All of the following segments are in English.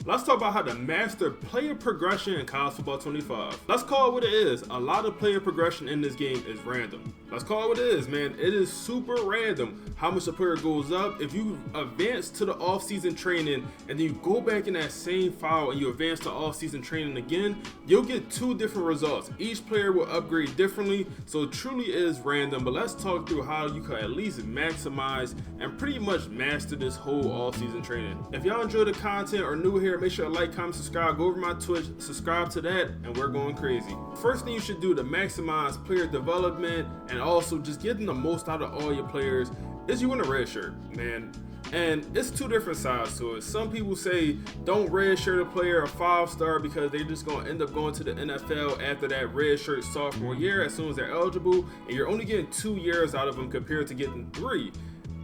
Let's talk about how to master player progression in college football 25. Let's call it what it is. A lot of player progression in this game is random. Let's call it what it is, man. It is super random how much a player goes up. If you advance to the off-season training and then you go back in that same file and you advance to off-season training again, you'll get two different results. Each player will upgrade differently, so it truly is random. But let's talk through how you can at least maximize and pretty much master this whole off-season training. If y'all enjoy the content or new here, make sure to like, comment, subscribe, go over my Twitch, subscribe to that, and we're going crazy. First thing you should do to maximize player development and also just getting the most out of all your players is you want a red shirt, man. And it's two different sides to it. Some people say don't redshirt a player a 5-star because they're just going to end up going to the NFL after that redshirt sophomore year as soon as they're eligible, and you're only getting 2 years out of them compared to getting 3.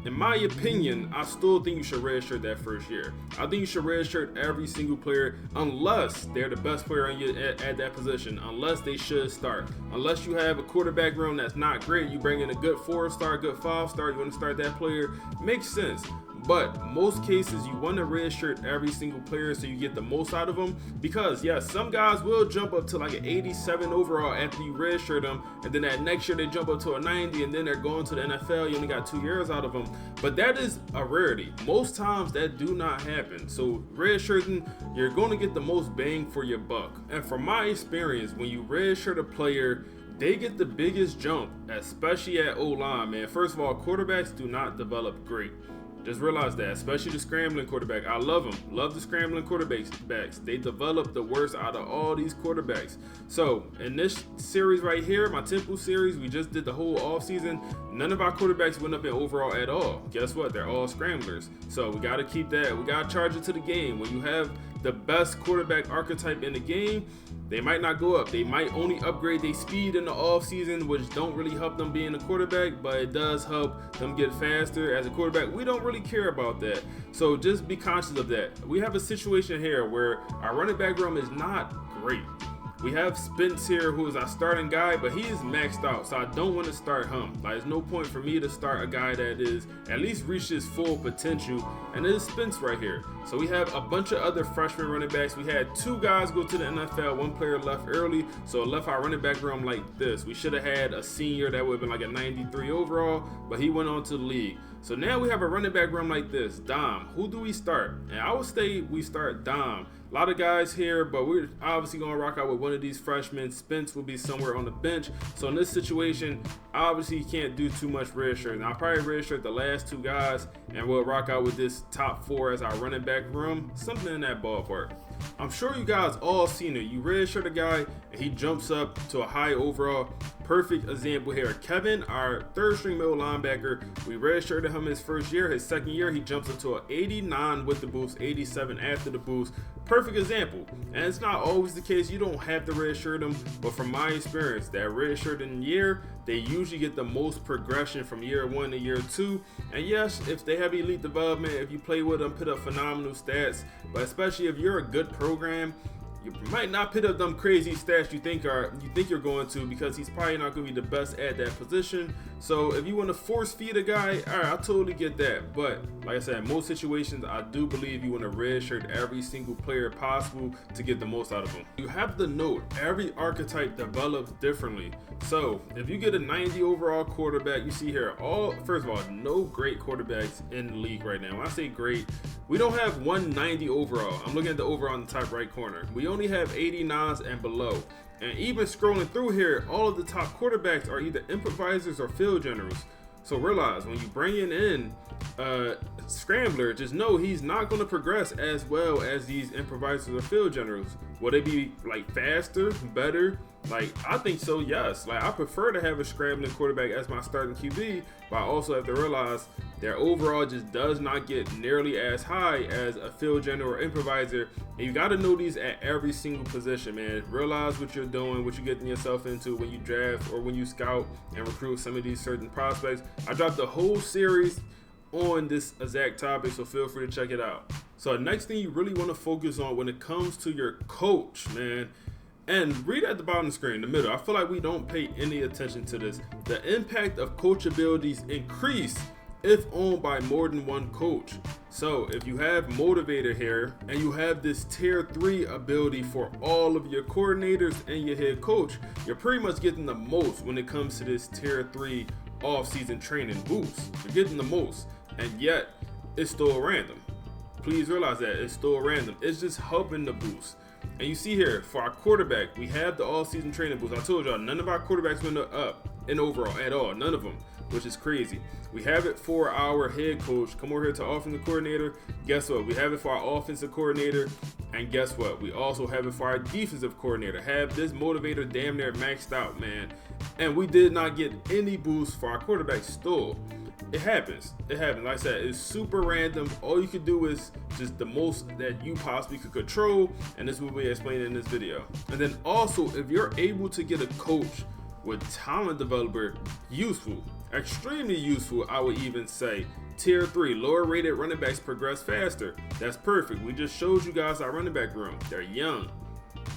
In my opinion, I still think you should redshirt that first year. I think you should redshirt every single player unless they're the best player at that position, unless they should start. Unless you have a quarterback room that's not great, you bring in a good 4-star, good 5-star, you want to start that player, makes sense. But most cases, you want to redshirt every single player so you get the most out of them. Because yes, some guys will jump up to like an 87 overall after you redshirt them, and then that next year they jump up to a 90, and then they're going to the NFL. You only got 2 years out of them. But that is a rarity. Most times that do not happen. So redshirting, you're going to get the most bang for your buck. And from my experience, when you redshirt a player, they get the biggest jump, especially at O-line, man. First of all, quarterbacks do not develop great. Just realize that, especially the scrambling quarterback. I love them. Love the scrambling quarterbacks. They develop the worst out of all these quarterbacks. So in this series right here, my Temple series, we just did the whole offseason. None of our quarterbacks went up in overall at all. Guess what? They're all scramblers. So we got to keep that. We got to charge it to the game. When you have the best quarterback archetype in the game, they might not go up. They might only upgrade their speed in the offseason, which don't really help them being a quarterback, but it does help them get faster. As a quarterback, we don't really care about that. So just be conscious of that. We have a situation here where our running back room is not great. We have Spence here, who is our starting guy, but he is maxed out, so I don't want to start him. Like, there's no point for me to start a guy that is at least reached his full potential, and it is Spence right here. So we have a bunch of other freshman running backs. We had 2 guys go to the NFL, 1 player left early, so it left our running back room like this. We should have had a senior that would have been like a 93 overall, but he went on to the league. So now we have a running back room like this. Dom, who do we start? And I would say we start Dom. A lot of guys here, but we're obviously going to rock out with one of these freshmen. Spence will be somewhere on the bench. So in this situation, obviously you can't do too much redshirt. I'll probably redshirt the last 2 guys, and we'll rock out with this top 4 as our running back room. Something in that ballpark. I'm sure you guys all seen it. You redshirt a guy, and he jumps up to a high overall. Perfect example here. Kevin, our 3rd-string middle linebacker, we redshirted him his first year. His second year, he jumps up to an 89 with the boost, 87 after the boost. Perfect example. And it's not always the case. You don't have to redshirt them, but from my experience, that redshirting year, they usually get the most progression from year 1 to year 2. And yes, if they have elite development, if you play with them, put up phenomenal stats, but especially if you're a good program, you might not put up them crazy stats you think you're going to, because he's probably not going to be the best at that position. So if you want to force feed a guy, all right, I totally get that. But like I said, in most situations, I do believe you want to redshirt every single player possible to get the most out of them. You have to note every archetype develops differently. So if you get a 90 overall quarterback, you see here, first of all, no great quarterbacks in the league right now. When I say great, we don't have 190 overall. I'm looking at the overall in the top right corner. We only have 89s and below. And even scrolling through here, all of the top quarterbacks are either improvisers or field generals. So realize when you bring in scrambler, just know he's not going to progress as well as these improvisers or field generals. Will they be like faster, better? Like, I think so, yes. Like, I prefer to have a scrambling quarterback as my starting QB, but I also have to realize their overall just does not get nearly as high as a field general or improviser. And you got to know these at every single position, man. Realize what you're doing, what you're getting yourself into when you draft or when you scout and recruit some of these certain prospects. I dropped the whole series on this exact topic, so feel free to check it out. So next thing you really want to focus on when it comes to your coach, man, and read at the bottom of the screen, the middle. I feel like we don't pay any attention to this. The impact of coach abilities increase if owned by more than one coach. So if you have motivator here and you have this tier 3 ability for all of your coordinators and your head coach, you're pretty much getting the most when it comes to this tier 3 off-season training boost. You're getting the most, and yet it's still random. Please realize that it's still random. It's just helping the boost. And you see here, for our quarterback, we have the all-season training boost. I told y'all, none of our quarterbacks went up in overall at all. None of them, which is crazy. We have it for our head coach. Come over here to offensive coordinator. Guess what? We have it for our offensive coordinator. And guess what? We also have it for our defensive coordinator. Have this motivator damn near maxed out, man. And we did not get any boost for our quarterback still. It happens. It happens. Like I said, it's super random. All you can do is just the most that you possibly could control. And this is what we explained in this video. And then also, if you're able to get a coach with talent developer, useful, extremely useful, I would even say. Tier 3, lower rated running backs progress faster. That's perfect. We just showed you guys our running back room. They're young.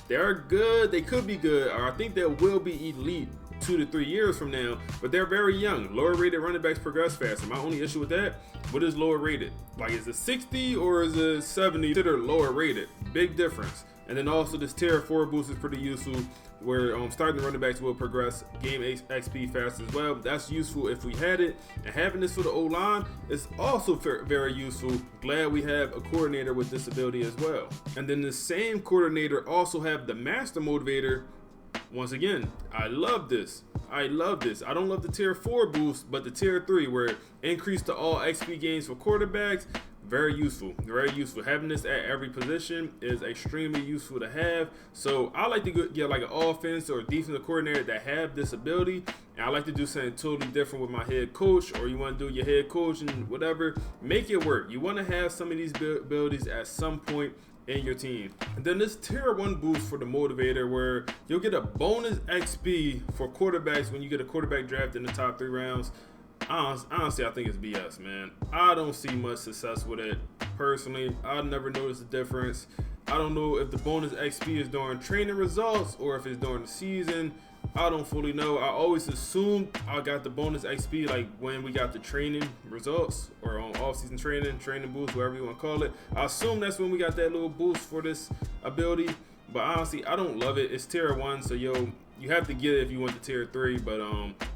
They're good. They could be good, or I think they will be elite 2 to 3 years from now, but they're very young. Lower rated running backs progress faster. My only issue with that, what is lower rated? Like, is it 60 or is it 70? Consider lower rated. Big difference. And then also this tier 4 boost is pretty useful, where starting running backs will progress game XP fast as well. That's useful if we had it. And having this for the O-line is also very useful. Glad we have a coordinator with this ability as well. And then the same coordinator also have the master motivator. Once again, I love this. I love this. I don't love the tier 4 boost, but the tier 3 where increase to all XP gains for quarterbacks, very useful. Very useful. Having this at every position is extremely useful to have. So I like to get like an offense or defensive coordinator that have this ability. And I like to do something totally different with my head coach, or you want to do your head coach and whatever. Make it work. You want to have some of these abilities at some point in your team. And then this tier 1 boost for the motivator, where you'll get a bonus XP for quarterbacks when you get a quarterback draft in the top 3 rounds. Honestly, I think it's BS, man. I don't see much success with it. Personally, I never noticed the difference. I don't know if the bonus XP is during training results or if it's during the season. I don't fully know. I always assumed I got the bonus XP like when we got the training results, or on off-season training boost, whatever you want to call it. I assume that's when we got that little boost for this ability. But honestly, I don't love it. It's tier 1, so you have to get it if you want the tier 3, but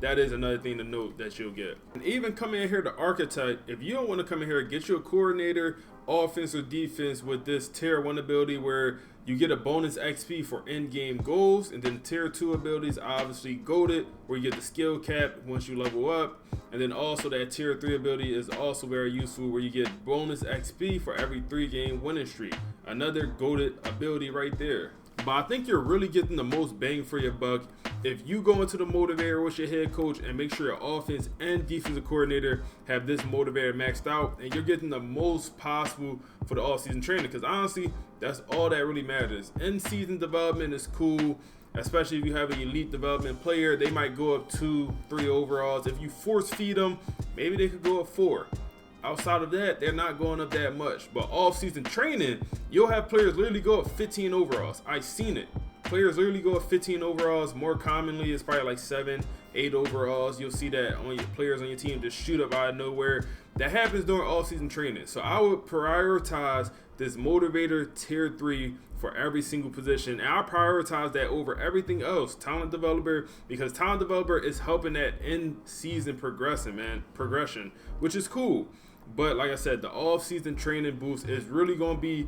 that is another thing to note that you'll get. And even coming in here to architect, if you don't want to come in here and get you a coordinator, offense or defense with this tier 1 ability where you get a bonus XP for in-game goals, and then tier 2 abilities obviously goated, where you get the skill cap once you level up. And then also that tier 3 ability is also very useful, where you get bonus XP for every 3-game winning streak. Another goated ability right there. But I think you're really getting the most bang for your buck if you go into the motivator with your head coach and make sure your offense and defensive coordinator have this motivator maxed out, and you're getting the most possible for the off-season training. Because honestly, that's all that really matters. In-season development is cool, especially if you have an elite development player. They might go up 2, 3 overalls. If you force feed them, maybe they could go up 4. Outside of that, they're not going up that much. But off-season training, you'll have players literally go up 15 overalls. I've seen it. Players literally go up 15 overalls. More commonly, it's probably like 7, 8 overalls. You'll see that on your players on your team just shoot up out of nowhere. That happens during off-season training. So I would prioritize this motivator tier 3 for every single position. And I'll prioritize that over everything else. Talent developer, because talent developer is helping that in-season progression, which is cool. But like I said, the off-season training boost is really going to be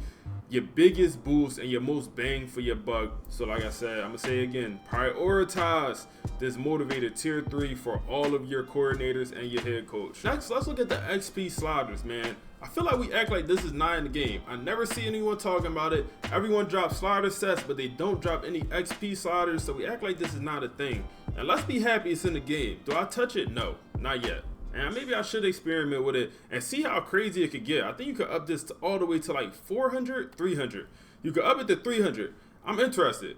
your biggest boost and your most bang for your buck. So like I said, I'm going to say again, prioritize this motivator tier 3 for all of your coordinators and your head coach. Next, let's look at the XP sliders, man. I feel like we act like this is not in the game. I never see anyone talking about it. Everyone drops slider sets, but they don't drop any XP sliders, so we act like this is not a thing. And let's be happy it's in the game. Do I touch it? No, not yet. And maybe I should experiment with it and see how crazy it could get. I think you could up this all the way to like 400, 300. You could up it to 300. I'm interested.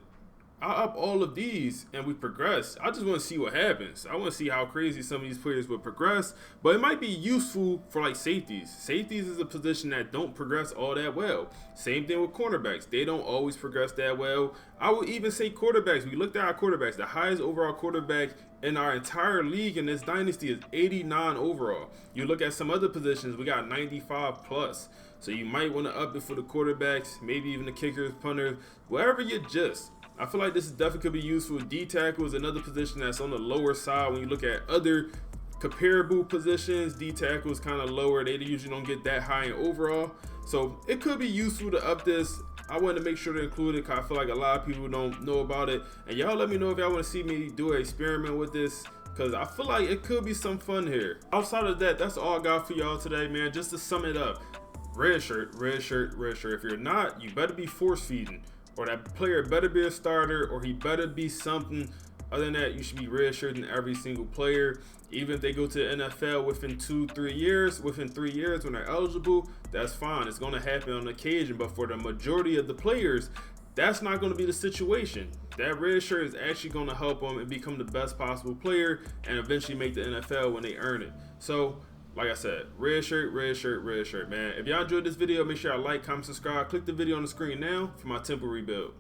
I up all of these and we progress. I just want to see what happens. I want to see how crazy some of these players will progress, but it might be useful for like safeties. Safeties is a position that don't progress all that well. Same thing with cornerbacks. They don't always progress that well. I would even say quarterbacks. We looked at our quarterbacks. The highest overall quarterback in our entire league in this dynasty is 89 overall. You look at some other positions, we got 95 plus. So you might want to up it for the quarterbacks, maybe even the kickers, punters, wherever you just. I feel like this is definitely could be useful. D tackle is another position that's on the lower side when you look at other comparable positions. D tackle is kind of lower. They usually don't get that high in overall. So it could be useful to up this. I wanted to make sure to include it because I feel like a lot of people don't know about it. And y'all let me know if y'all want to see me do an experiment with this, because I feel like it could be some fun here. Outside of that, that's all I got for y'all today, man. Just to sum it up, red shirt, red shirt, red shirt. If you're not, you better be force feeding. Or that player better be a starter, or he better be something. Other than that, you should be redshirting every single player. Even if they go to the NFL within 2-3 years, within 3 years when they're eligible, that's fine. It's going to happen on occasion. But for the majority of the players, that's not going to be the situation. That red shirt is actually going to help them and become the best possible player and eventually make the NFL when they earn it. So, like I said, red shirt, red shirt, red shirt, man. If y'all enjoyed this video, make sure y'all like, comment, subscribe. Click the video on the screen now for my temple rebuild.